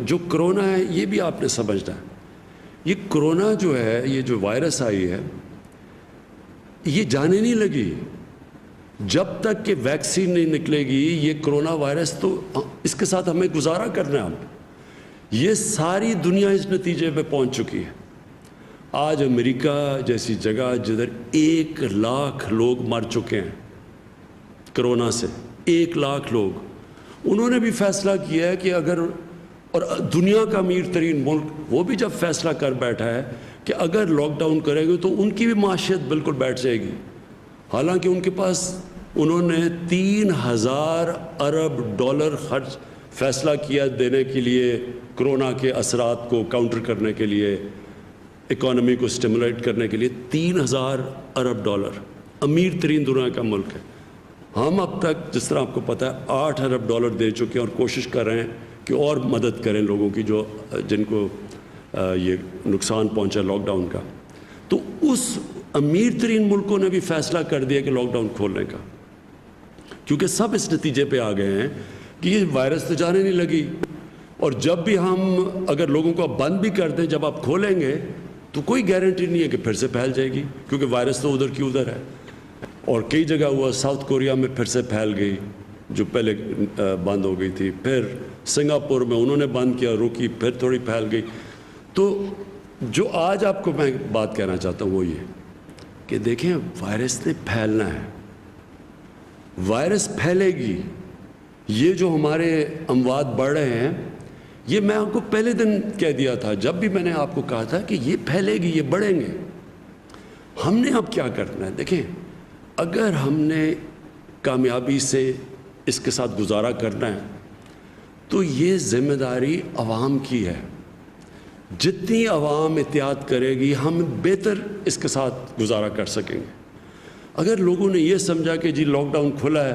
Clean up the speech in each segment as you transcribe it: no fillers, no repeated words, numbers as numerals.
جو کرونا ہے یہ بھی آپ نے سمجھنا ہے. یہ کرونا جو ہے، یہ جو وائرس آئی ہے، یہ جانے نہیں لگی. جب تک کہ ویکسین نہیں نکلے گی یہ کرونا وائرس تو اس کے ساتھ ہمیں گزارا کرنا ہے. یہ ساری دنیا اس نتیجے پہ پہنچ چکی ہے. آج امریکہ جیسی جگہ جدھر 1,00,000 لوگ مر چکے ہیں کرونا سے، 1,00,000 لوگ، انہوں نے بھی فیصلہ کیا ہے کہ اگر، اور دنیا کا امیر ترین ملک وہ بھی جب فیصلہ کر بیٹھا ہے کہ اگر لاک ڈاؤن کرے گے تو ان کی بھی معیشت بالکل بیٹھ جائے گی. حالانکہ ان کے پاس، انہوں نے $3,000 ارب خرچ فیصلہ کیا دینے کے لیے، کرونا کے اثرات کو کاؤنٹر کرنے کے لیے، اکانومی کو سٹیمولیٹ کرنے کے لیے. $3,000 ارب، امیر ترین دنیا کا ملک ہے. ہم اب تک جس طرح آپ کو پتہ ہے $8 ارب دے چکے ہیں اور کوشش کر رہے ہیں کہ اور مدد کریں لوگوں کی جن کو یہ نقصان پہنچا لاک ڈاؤن کا. تو اس امیر ترین ملکوں نے بھی فیصلہ کر دیا کہ لاک ڈاؤن کھولنے کا، کیونکہ سب اس نتیجے پہ آ گئے ہیں کہ یہ وائرس تو جانے نہیں لگی. اور جب بھی ہم اگر لوگوں کو اب بند بھی کر دیں، جب آپ کھولیں گے تو کوئی گارنٹی نہیں ہے کہ پھر سے پھیل جائے گی، کیونکہ وائرس تو ادھر کی ادھر ہے. اور کئی جگہ ہوا، ساؤتھ کوریا میں پھر سے پھیل گئی جو پہلے بند ہو گئی تھی، پھر سنگاپور میں انہوں نے بند کیا، رکی، پھر تھوڑی پھیل گئی. تو جو آج آپ کو میں بات کہنا چاہتا ہوں وہ یہ کہ دیکھیں وائرس نے پھیلنا ہے، وائرس پھیلے گی. یہ جو ہمارے اموات بڑھ رہے ہیں، یہ میں آپ کو پہلے دن کہہ دیا تھا جب بھی میں نے آپ کو کہا تھا کہ یہ پھیلے گی، یہ بڑھیں گے. ہم نے اب کیا کرنا ہے؟ دیکھیں، اگر ہم نے کامیابی سے اس کے ساتھ گزارا کرنا ہے تو یہ ذمہ داری عوام کی ہے. جتنی عوام احتیاط کرے گی ہم بہتر اس کے ساتھ گزارا کر سکیں گے. اگر لوگوں نے یہ سمجھا کہ جی لاک ڈاؤن کھلا ہے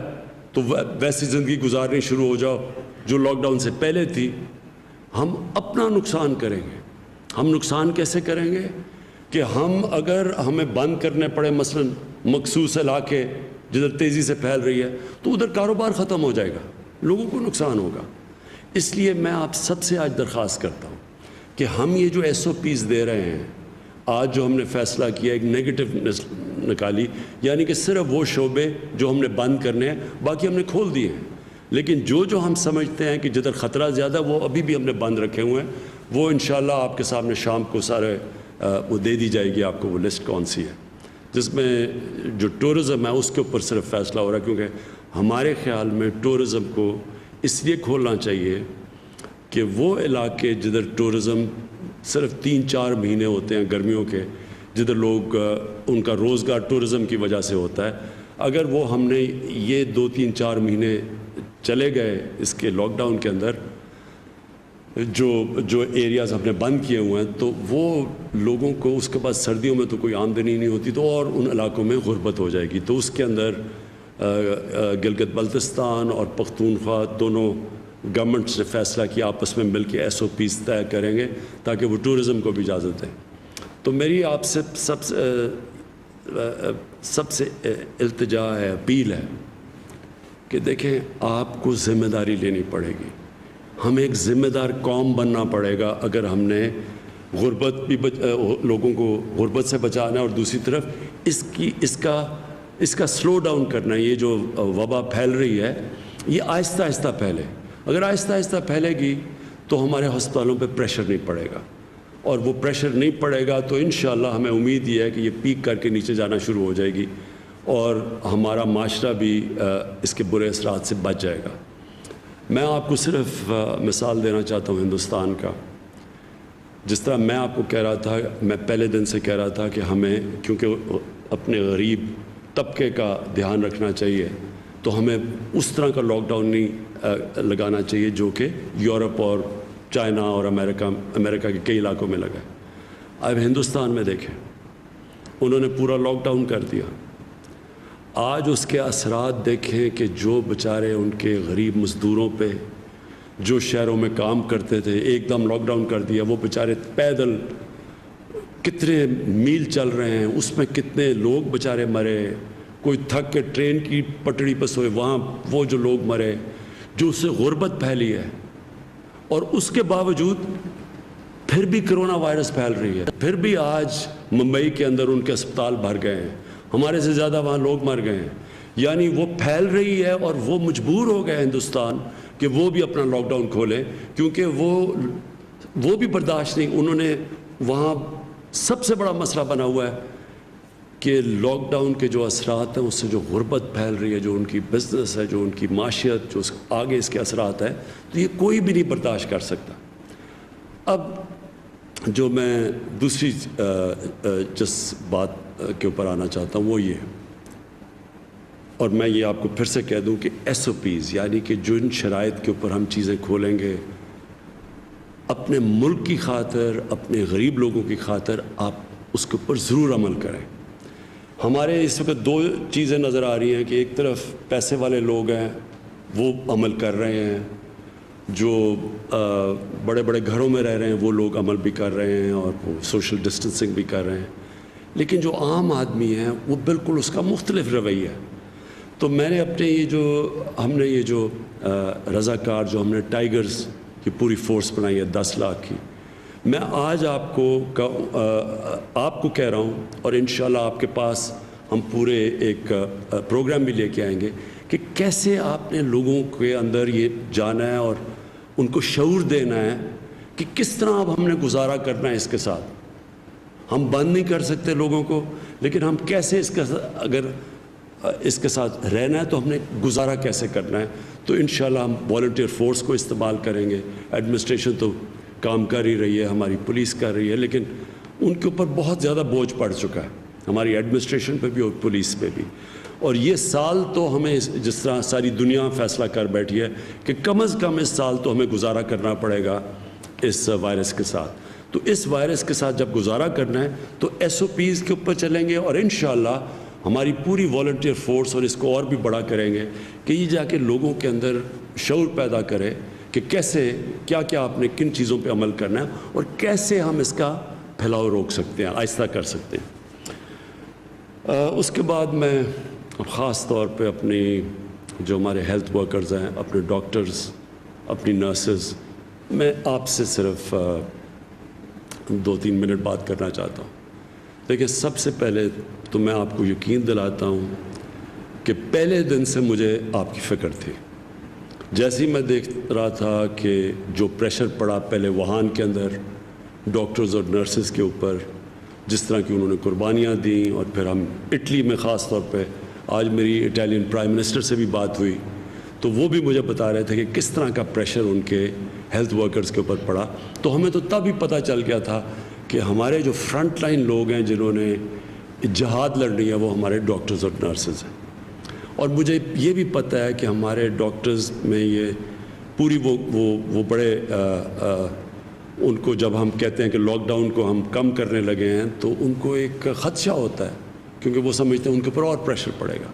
تو ویسی زندگی گزارنی شروع ہو جاؤ جو لاک ڈاؤن سے پہلے تھی، ہم اپنا نقصان کریں گے. ہم نقصان کیسے کریں گے کہ ہم اگر ہمیں بند کرنے پڑے مثلا مخصوص علاقے جدھر تیزی سے پھیل رہی ہے تو ادھر کاروبار ختم ہو جائے گا، لوگوں کو نقصان ہوگا. اس لیے میں آپ سب سے آج درخواست کرتا ہوں کہ ہم یہ جو SOPs دے رہے ہیں، آج جو ہم نے فیصلہ کیا، ایک نیگیٹو نکالی، یعنی کہ صرف وہ شعبے جو ہم نے بند کرنے ہیں باقی ہم نے کھول دیے ہیں. لیکن جو ہم سمجھتے ہیں کہ جدھر خطرہ زیادہ وہ ابھی بھی ہم نے بند رکھے ہوئے ہیں، وہ انشاءاللہ آپ کے سامنے شام کو سارے وہ دے دی جائے گی آپ کو، وہ لسٹ کون سی ہے، جس میں جو ٹورزم ہے اس کے اوپر صرف فیصلہ ہو رہا ہے. کیونکہ ہمارے خیال میں ٹورزم کو اس لیے کھولنا چاہیے کہ وہ علاقے جدھر ٹورزم صرف 3-4 مہینے ہوتے ہیں گرمیوں کے، جدھر لوگ ان کا روزگار ٹورزم کی وجہ سے ہوتا ہے، اگر وہ ہم نے یہ 2-3-4 مہینے چلے گئے اس کے لاک ڈاؤن کے اندر، جو ایریاز ہم نے بند کیے ہوئے ہیں، تو وہ لوگوں کو اس کے بعد سردیوں میں تو کوئی آمدنی نہیں ہوتی تو اور ان علاقوں میں غربت ہو جائے گی. تو اس کے اندر گلگت بلتستان اور پختونخوا دونوں گورنمنٹ سے فیصلہ کیا آپس میں مل کے SOPs طے کریں گے تاکہ وہ ٹورزم کو بھی اجازت دیں. تو میری آپ سے سب سے التجا ہے، اپیل ہے کہ دیکھیں آپ کو ذمہ داری لینی پڑے گی. ہمیں ایک ذمہ دار قوم بننا پڑے گا اگر ہم نے غربت بھی لوگوں کو غربت سے بچانا ہے، اور دوسری طرف اس کا سلو ڈاؤن کرنا ہے. یہ جو وبا پھیل رہی ہے یہ آہستہ آہستہ پھیلے. اگر آہستہ آہستہ پھیلے گی تو ہمارے ہسپتالوں پہ پریشر نہیں پڑے گا، اور وہ پریشر نہیں پڑے گا تو انشاءاللہ ہمیں امید یہ ہے کہ یہ پیک کر کے نیچے جانا شروع ہو جائے گی اور ہمارا معاشرہ بھی اس کے برے اثرات سے بچ جائے گا. میں آپ کو صرف مثال دینا چاہتا ہوں ہندوستان کا. جس طرح میں آپ کو کہہ رہا تھا، میں پہلے دن سے کہہ رہا تھا کہ ہمیں کیونکہ اپنے غریب طبقے کا دھیان رکھنا چاہیے تو ہمیں اس طرح کا لاک ڈاؤن نہیں لگانا چاہیے جو کہ یورپ اور چائنا اور امریکہ کے کئی علاقوں میں لگا ہے. اب ہندوستان میں دیکھیں، انہوں نے پورا لاک ڈاؤن کر دیا. آج اس کے اثرات دیکھیں کہ جو بیچارے ان کے غریب مزدوروں پہ جو شہروں میں کام کرتے تھے، ایک دم لاک ڈاؤن کر دیا. وہ بیچارے پیدل کتنے میل چل رہے ہیں، اس میں کتنے لوگ بیچارے مرے. کوئی تھک کے ٹرین کی پٹڑی پر سوئے، وہاں وہ جو لوگ مرے، جو اس سے غربت پھیلی ہے. اور اس کے باوجود پھر بھی کرونا وائرس پھیل رہی ہے. پھر بھی آج ممبئی کے اندر ان کے اسپتال بھر گئے ہیں, ہمارے سے زیادہ وہاں لوگ مر گئے ہیں. یعنی وہ پھیل رہی ہے اور وہ مجبور ہو گئے ہندوستان کہ وہ بھی اپنا لاک ڈاؤن کھولیں, کیونکہ وہ بھی برداشت نہیں. انہوں نے وہاں سب سے بڑا مسئلہ بنا ہوا ہے کہ لاک ڈاؤن کے جو اثرات ہیں اس سے جو غربت پھیل رہی ہے, جو ان کی بزنس ہے, جو ان کی معیشت, جو آگے اس کے اثرات ہیں, تو یہ کوئی بھی نہیں برداشت کر سکتا. اب جو میں دوسری جس بات کے اوپر آنا چاہتا ہوں وہ یہ, اور میں یہ آپ کو پھر سے کہہ دوں کہ ایس او پیز, یعنی کہ جو ان شرائط کے اوپر ہم چیزیں کھولیں گے, اپنے ملک کی خاطر, اپنے غریب لوگوں کی خاطر آپ اس کے اوپر ضرور عمل کریں. ہمارے اس وقت دو چیزیں نظر آ رہی ہیں کہ ایک طرف پیسے والے لوگ ہیں وہ عمل کر رہے ہیں, جو بڑے بڑے گھروں میں رہ رہے ہیں وہ لوگ عمل بھی کر رہے ہیں اور وہ سوشل ڈسٹنسنگ بھی کر رہے ہیں, لیکن جو عام آدمی ہیں وہ بالکل اس کا مختلف رویہ ہے. تو میں نے اپنے ہم نے یہ جو رضاکار جو ہم نے ٹائیگرز کی پوری فورس بنائی ہے 10 لاکھ کی, میں آج آپ کو کہہ رہا ہوں, اور انشاءاللہ آپ کے پاس ہم پورے ایک پروگرام بھی لے کے آئیں گے کہ کیسے آپ نے لوگوں کے اندر یہ جانا ہے اور ان کو شعور دینا ہے کہ کس طرح اب ہم نے گزارا کرنا ہے اس کے ساتھ. ہم بند نہیں کر سکتے لوگوں کو, لیکن ہم کیسے اگر اس کے ساتھ رہنا ہے تو ہم نے گزارا کیسے کرنا ہے. تو انشاءاللہ ہم والنٹیئر فورس کو استعمال کریں گے. ایڈمنسٹریشن تو کام کر ہی رہی ہے, ہماری پولیس کر رہی ہے, لیکن ان کے اوپر بہت زیادہ بوجھ پڑ چکا ہے, ہماری ایڈمنسٹریشن پہ بھی اور پولیس پہ بھی. اور یہ سال تو ہمیں جس طرح ساری دنیا فیصلہ کر بیٹھی ہے کہ کم از کم اس سال تو ہمیں گزارا کرنا پڑے گا اس وائرس کے ساتھ. تو اس وائرس کے ساتھ جب گزارا کرنا ہے تو ایس او پیز کے اوپر چلیں گے, اور انشاءاللہ ہماری پوری والنٹیئر فورس, اور اس کو اور بھی بڑا کریں گے کہ یہ جا کے لوگوں کے اندر شعور پیدا کرے کہ کیسے کیا آپ نے کن چیزوں پہ عمل کرنا ہے اور کیسے ہم اس کا پھیلاؤ روک سکتے ہیں, آہستہ کر سکتے ہیں. اس کے بعد میں خاص طور پہ اپنی جو ہمارے ہیلتھ ورکرز ہیں, اپنے ڈاکٹرز, اپنی نرسز, میں آپ سے صرف 2-3 منٹ بات کرنا چاہتا ہوں. دیکھیں, سب سے پہلے تو میں آپ کو یقین دلاتا ہوں کہ پہلے دن سے مجھے آپ کی فکر تھی. جیسے ہی میں دیکھ رہا تھا کہ جو پریشر پڑا پہلے ووہان کے اندر ڈاکٹرز اور نرسز کے اوپر, جس طرح کی انہوں نے قربانیاں دیں, اور پھر ہم اٹلی میں خاص طور پہ, آج میری اٹالین پرائم منسٹر سے بھی بات ہوئی تو وہ بھی مجھے بتا رہے تھے کہ کس طرح کا پریشر ان کے ہیلتھ ورکرز کے اوپر پڑا. تو ہمیں تو تب ہی پتہ چل گیا تھا کہ ہمارے جو فرنٹ لائن لوگ ہیں جنہوں نے جہاد لڑنی ہے وہ ہمارے ڈاکٹرز اور نرسز ہیں. اور مجھے یہ بھی پتہ ہے کہ ہمارے ڈاکٹرز میں یہ پوری وہ بڑے ان کو جب ہم کہتے ہیں کہ لاک ڈاؤن کو ہم کم کرنے لگے ہیں تو ان کو ایک خدشہ ہوتا ہے, کیونکہ وہ سمجھتے ہیں ان کے اوپر اور پریشر پڑے گا.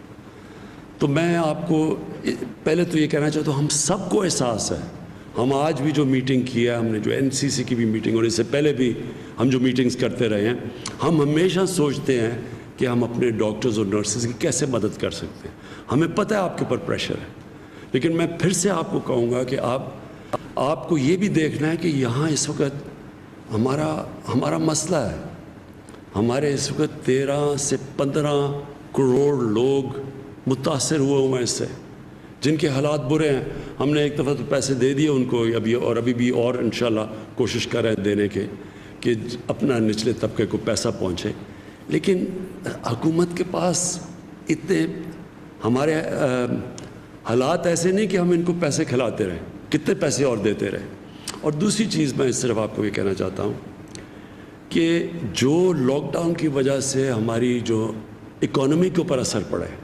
تو میں آپ کو پہلے تو یہ کہنا چاہتا ہوں, ہم سب کو احساس ہے. ہم آج بھی جو میٹنگ کی ہے, ہم نے جو NCC کی بھی میٹنگ, اور اس سے پہلے بھی ہم جو میٹنگز کرتے رہے ہیں, ہم ہمیشہ سوچتے ہیں کہ ہم اپنے ڈاکٹرز اور نرسز کی کیسے مدد کر سکتے ہیں. ہمیں پتہ ہے آپ کے اوپر پریشر ہے, لیکن میں پھر سے آپ کو کہوں گا کہ آپ کو یہ بھی دیکھنا ہے کہ یہاں اس وقت ہمارا مسئلہ ہے. ہمارے اس وقت 13 سے 15 کروڑ لوگ متاثر ہوئے اس سے, جن کے حالات برے ہیں. ہم نے ایک دفعہ تو پیسے دے دیے ان کو ابھی بھی اور انشاءاللہ کوشش کر رہے ہیں دینے کے کہ اپنا نچلے طبقے کو پیسہ پہنچے. لیکن حکومت کے پاس اتنے ہمارے حالات ایسے نہیں کہ ہم ان کو پیسے کھلاتے رہیں, کتنے پیسے اور دیتے رہیں. اور دوسری چیز میں صرف آپ کو یہ کہنا چاہتا ہوں کہ جو لاک ڈاؤن کی وجہ سے ہماری جو اکانومی کے اوپر اثر پڑا ہے,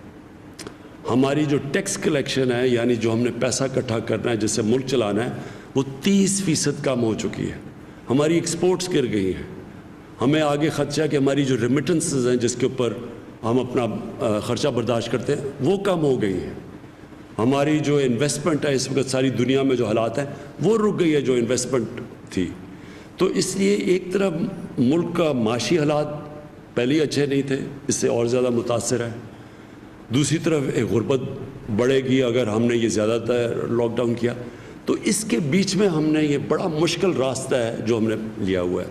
ہماری جو ٹیکس کلیکشن ہے, یعنی جو ہم نے پیسہ اکٹھا کرنا ہے جس سے ملک چلانا ہے, وہ 30% کم ہو چکی ہے. ہماری ایکسپورٹس گر گئی ہیں. ہمیں آگے خدشہ کہ ہماری جو ریمیٹنسز ہیں جس کے اوپر ہم اپنا خرچہ برداشت کرتے ہیں وہ کم ہو گئی ہیں. ہماری جو انویسٹمنٹ ہے اس وقت ساری دنیا میں جو حالات ہیں وہ رک گئی ہے جو انویسٹمنٹ تھی. تو اس لیے ایک طرف ملک کا معاشی حالات پہلے ہی اچھے نہیں تھے, اس سے اور زیادہ متاثر ہے. دوسری طرف ایک غربت بڑھے گی اگر ہم نے یہ زیادہ تر لاک ڈاؤن کیا. تو تو اس کے بیچ میں ہم نے یہ بڑا مشکل راستہ ہے جو ہم نے لیا ہوا ہے.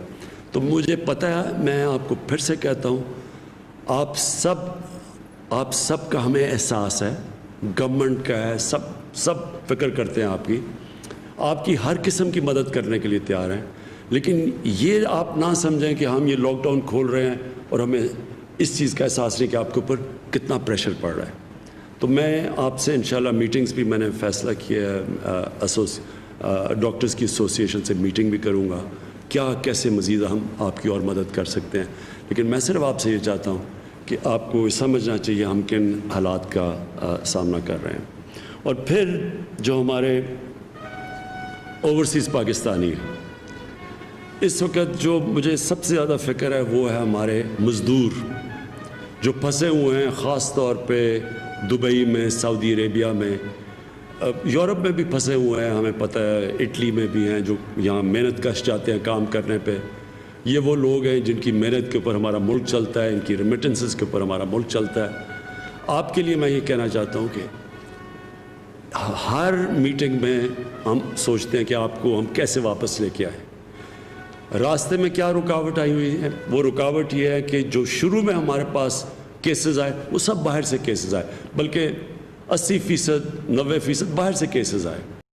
تو مجھے پتہ ہے, میں آپ کو پھر سے کہتا ہوں, آپ سب کا ہمیں احساس ہے, گورنمنٹ کا ہے, سب فکر کرتے ہیں آپ کی ہر قسم کی مدد کرنے کے لیے تیار ہیں. لیکن یہ آپ نہ سمجھیں کہ ہم یہ لاک ڈاؤن کھول رہے ہیں اور ہمیں اس چیز کا احساس نہیں کہ آپ کے اوپر کتنا پریشر پڑ رہا ہے. تو میں آپ سے انشاءاللہ میٹنگز بھی میں نے فیصلہ کیا ہے, ڈاکٹرز کی ایسوسیشن سے میٹنگ بھی کروں گا, کیسے مزید ہم آپ کی اور مدد کر سکتے ہیں. لیکن میں صرف آپ سے یہ چاہتا ہوں کہ آپ کو سمجھنا چاہیے ہم کن حالات کا سامنا کر رہے ہیں. اور پھر جو ہمارے اوورسیز پاکستانی ہیں, اس وقت جو مجھے سب سے زیادہ فکر ہے وہ ہے ہمارے مزدور جو پھنسے ہوئے ہیں, خاص طور پہ دبئی میں, سعودی عربیہ میں, یورپ میں بھی پھنسے ہوئے ہیں. ہمیں پتہ ہے اٹلی میں بھی ہیں جو یہاں محنت کش جاتے ہیں کام کرنے پہ. یہ وہ لوگ ہیں جن کی محنت کے اوپر ہمارا ملک چلتا ہے, ان کی ریمیٹنسز کے اوپر ہمارا ملک چلتا ہے. آپ کے لیے میں یہ کہنا چاہتا ہوں کہ ہر میٹنگ میں ہم سوچتے ہیں کہ آپ کو ہم کیسے واپس لے کے آئیں. راستے میں کیا رکاوٹ آئی ہوئی ہے؟ وہ رکاوٹ یہ ہے کہ جو شروع میں ہمارے پاس کیسز آئے وہ سب باہر سے کیسز آئے, بلکہ 80%, 90% باہر سے کیسز آئے.